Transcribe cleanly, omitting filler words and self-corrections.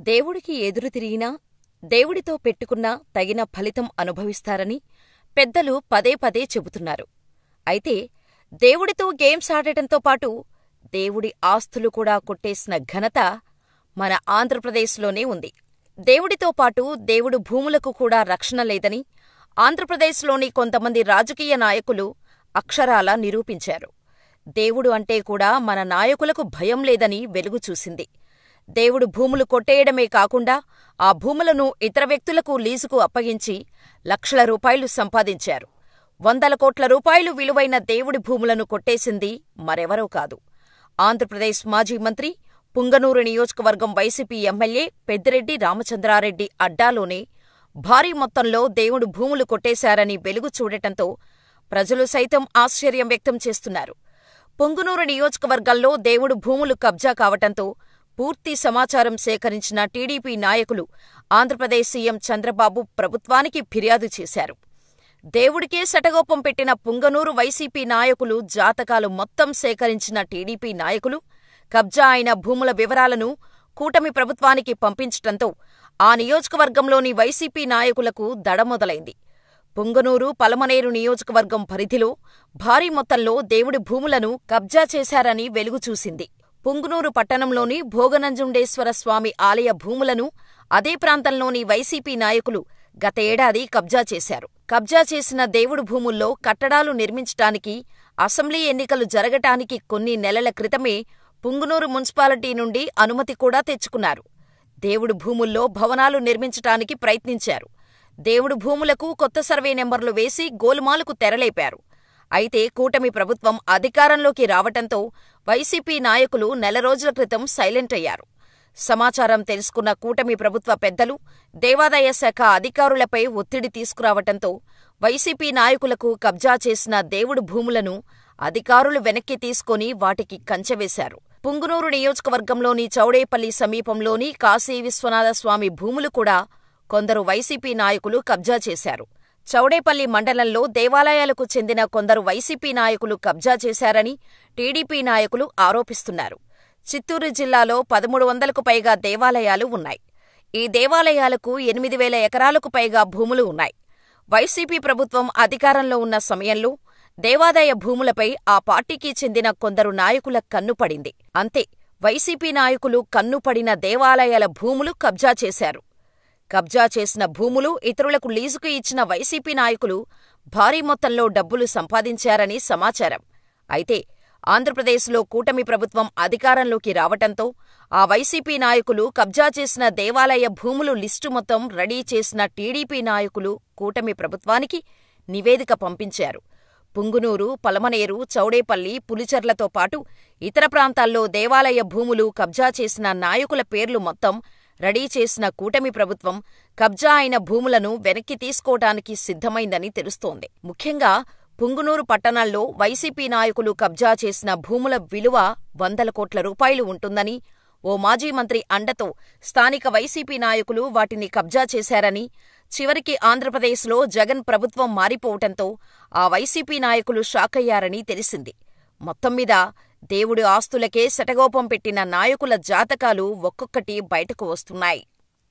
దేవుడికి ఎదురు తిరిగినా, దేవుడితో పెట్టుకున్నా తగిన ఫలితం అనుభవిస్తారని పెద్దలు పదే పదే చెబుతున్నారు. అయితే దేవుడితో గేమ్స్ ఆడటంతో పాటు దేవుడి ఆస్తులు కూడా కొట్టేసిన ఘనత మన ఆంధ్రప్రదేశ్లోనే ఉంది. దేవుడితో పాటు దేవుడు భూములకు కూడా రక్షణ లేదని ఆంధ్రప్రదేశ్లోని కొంతమంది రాజకీయ నాయకులు అక్షరాలా నిరూపించారు. దేవుడు అంటే కూడా మన నాయకులకు భయం లేదని వెలుగు చూసింది. దేవుడు భూములు కొట్టేయడమే కాకుండా ఆ భూములను ఇతర వ్యక్తులకు లీజుకు అప్పగించి లక్షల రూపాయలు సంపాదించారు. వందల కోట్ల రూపాయలు విలువైన దేవుడి భూములను కొట్టేసింది మరెవరో కాదు, ఆంధ్రప్రదేశ్ మాజీ మంత్రి, పుంగనూరు నియోజకవర్గం వైసీపీ ఎమ్మెల్యే పెద్దిరెడ్డి రామచంద్రారెడ్డి అడ్డాలోనే భారీ మొత్తంలో దేవుడు భూములు కొట్టేశారని వెలుగు చూడటంతో ప్రజలు సైతం ఆశ్చర్యం వ్యక్తం చేస్తున్నారు. పుంగనూరు నియోజకవర్గంలో దేవుడు భూములు కబ్జా కావటంతో పూర్తి సమాచారం సేకరించిన టీడీపీ నాయకులు ఆంధ్రప్రదేశ్ సీఎం చంద్రబాబు ప్రభుత్వానికి ఫిర్యాదు చేశారు. దేవుడికే శటగోపం పెట్టిన పుంగనూరు వైసీపీ నాయకులు జాతకాలు మొత్తం సేకరించిన టీడీపీ నాయకులు కబ్జా అయిన భూముల వివరాలను కూటమి ప్రభుత్వానికి పంపించటంతో ఆ నియోజకవర్గంలోని వైసీపీ నాయకులకు దడ మొదలైంది. పుంగనూరు, పలమనేరు నియోజకవర్గం పరిధిలో భారీ మొత్తంలో దేవుడి భూములను కబ్జా చేశారని వెలుగు చూసింది. పుంగనూరు పట్టణంలోని భోగనంజుండేశ్వర స్వామి ఆలయ భూములను అదే ప్రాంతంలోని వైసీపీ నాయకులు గత ఏడాది కబ్జా చేశారు. కబ్జా చేసిన దేవుడు భూముల్లో కట్టడాలు నిర్మించటానికి అసెంబ్లీ ఎన్నికలు జరగటానికి కొన్ని నెలల క్రితమే పుంగనూరు మున్సిపాలిటీ నుండి అనుమతి కూడా తెచ్చుకున్నారు. దేవుడు భూముల్లో భవనాలు నిర్మించటానికి ప్రయత్నించారు. దేవుడు భూములకు కొత్త సర్వే నెంబర్లు వేసి గోలుమాలకు తెరలేపారు. అయితే కూటమి ప్రభుత్వం అధికారంలోకి రావటంతో వైసీపీ నాయకులు నెల రోజుల క్రితం సైలెంట్ అయ్యారు. సమాచారం తెలుసుకున్న కూటమి ప్రభుత్వ పెద్దలు దేవాదాయ శాఖ అధికారులపై ఒత్తిడి తీసుకురావటంతో వైసీపీ నాయకులకు కబ్జా చేసిన దేవుడు భూములను అధికారులు వెనక్కి తీసుకొని వాటికి కంచెవేశారు. పుంగనూరు నియోజకవర్గంలోని చౌడేపల్లి సమీపంలోని కాశీ విశ్వనాథస్వామి భూములు కూడా కొందరు వైసీపీ నాయకులు కబ్జా చేశారు. చౌడేపల్లి మండలంలో దేవాలయాలకు చెందిన కొందరు వైసీపీ నాయకులు కబ్జా చేశారని టీడీపీ నాయకులు ఆరోపిస్తున్నారు. చిత్తూరు జిల్లాలో 1300కు పైగా దేవాలయాలు ఉన్నాయి. ఈ దేవాలయాలకు 8000 ఎకరాలకు పైగా భూములు ఉన్నాయి. వైసీపీ ప్రభుత్వం అధికారంలో ఉన్న సమయంలో దేవాదాయ భూములపై ఆ పార్టీకి చెందిన కొందరు నాయకుల కన్నుపడింది. అంతే, వైసీపీ నాయకులు కన్నుపడిన దేవాలయాల భూములు కబ్జా చేశారు. కబ్జా చేసిన భూములు ఇతరులకు లీజుకు ఇచ్చిన వైసీపీ నాయకులు భారీ మొత్తంలో డబ్బులు సంపాదించారని సమాచారం. అయితే ఆంధ్రప్రదేశ్లో కూటమి ప్రభుత్వం అధికారంలోకి రావటంతో ఆ వైసీపీ నాయకులు కబ్జా చేసిన దేవాలయ భూములు లిస్టు మొత్తం రెడీ చేసిన టీడీపీ నాయకులు కూటమి ప్రభుత్వానికి నివేదిక పంపించారు. పుంగనూరు, పలమనేరు, చౌడేపల్లి, పులిచెర్లతో పాటు ఇతర ప్రాంతాల్లో దేవాలయ భూములు కబ్జా చేసిన నాయకుల పేర్లు మొత్తం రెడీ చేసిన కూటమి ప్రభుత్వం కబ్జా అయిన భూములను వెనక్కి తీసుకోవటానికి సిద్ధమైందని తెలుస్తోంది. ముఖ్యంగా పుంగనూరు పట్టణంలో వైసీపీ నాయకులు కబ్జా చేసిన భూముల విలువ వందల కోట్ల రూపాయలు ఉంటుందని, ఓ మాజీ మంత్రి అండతో స్థానిక వైసీపీ నాయకులు వాటిని కబ్జా చేశారని, చివరికి ఆంధ్రప్రదేశ్లో జగన్ ప్రభుత్వం మారిపోవటంతో ఆ వైసీపీ నాయకులు షాకయ్యారని తెలిసింది. మొత్తంమీద దేవుడి ఆస్తులకే శటగోపం పెట్టిన నాయకుల జాతకాలు ఒక్కొక్కటి బయటకు వస్తున్నాయి.